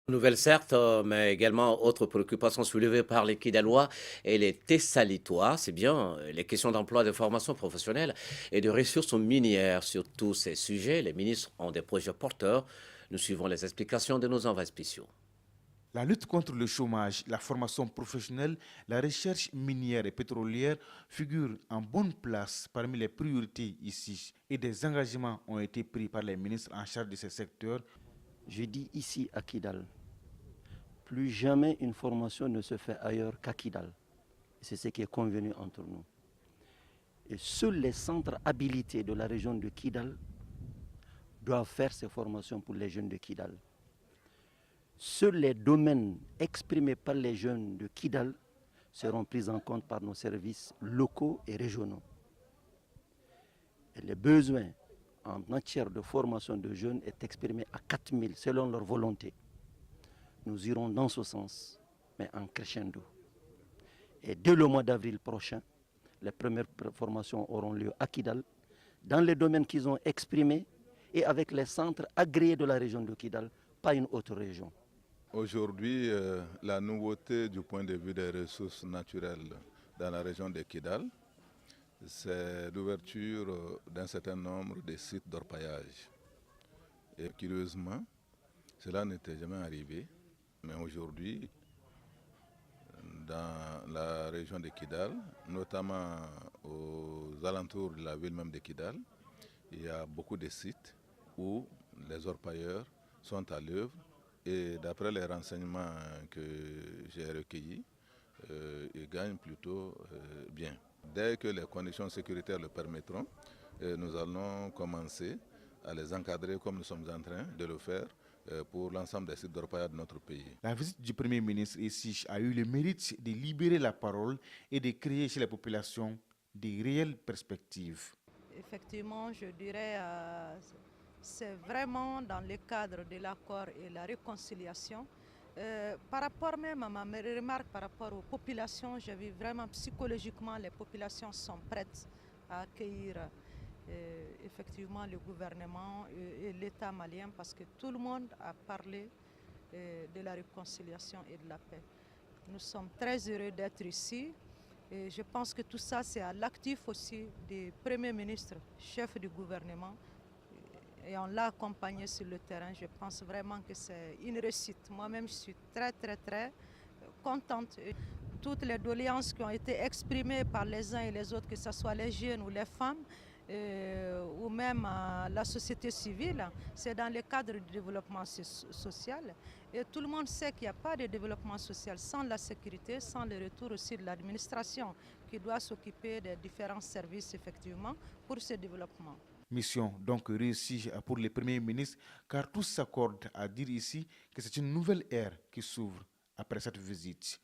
Nouvelles certes, mais également autres préoccupations soulevées par les Kidalois et les Tessalitois, c'est bien les questions d'emploi, de formation professionnelle et de ressources minières. Sur tous ces sujets, les ministres ont des projets porteurs. Nous suivons les explications de nos envois spéciaux. La lutte contre le chômage, la formation professionnelle, la recherche minière et pétrolière figurent en bonne place parmi les priorités ici et des engagements ont été pris par les ministres en charge de ces secteurs. Je dis ici à Kidal, plus jamais une formation ne se fait ailleurs qu'à Kidal. C'est ce qui est convenu entre nous. Et seuls les centres habilités de la région de Kidal doivent faire ces formations pour les jeunes de Kidal. Seuls les domaines exprimés par les jeunes de Kidal seront pris en compte par nos services locaux et régionaux. Et les besoins en matière de formation de jeunes est exprimé à 4000 selon leur volonté. Nous irons dans ce sens, mais en crescendo. Et dès le mois d'avril prochain, les premières formations auront lieu à Kidal, dans les domaines qu'ils ont exprimés et avec les centres agréés de la région de Kidal, pas une autre région. Aujourd'hui, la nouveauté du point de vue des ressources naturelles dans la région de Kidal, c'est l'ouverture d'un certain nombre de sites d'orpaillage. Et curieusement, cela n'était jamais arrivé, mais aujourd'hui, dans la région de Kidal, notamment aux alentours de la ville même de Kidal, il y a beaucoup de sites où les orpailleurs sont à l'œuvre et d'après les renseignements que j'ai recueillis, ils gagnent plutôt bien. Dès que les conditions sécuritaires le permettront, nous allons commencer à les encadrer comme nous sommes en train de le faire pour l'ensemble des sites d'orpaillage de notre pays. La visite du Premier ministre ici a eu le mérite de libérer la parole et de créer chez les populations des réelles perspectives. Effectivement, je dirais c'est vraiment dans le cadre de l'accord et la réconciliation. Par rapport même à ma remarque par rapport aux populations, j'ai vu vraiment psychologiquement les populations sont prêtes à accueillir effectivement le gouvernement et l'État malien parce que tout le monde a parlé de la réconciliation et de la paix. Nous sommes très heureux d'être ici. Et je pense que tout ça, c'est à l'actif aussi du Premier ministre, chef du gouvernement. Et on l'a accompagné sur le terrain. Je pense vraiment que c'est une réussite. Moi-même, je suis très contente. Et toutes les doléances qui ont été exprimées par les uns et les autres, que ce soit les jeunes ou les femmes, ou même la société civile, c'est dans le cadre du développement social. Et tout le monde sait qu'il n'y a pas de développement social sans la sécurité, sans le retour aussi de l'administration qui doit s'occuper des différents services effectivement pour ce développement. Mission donc réussie pour le Premier ministre car tous s'accordent à dire ici que c'est une nouvelle ère qui s'ouvre après cette visite.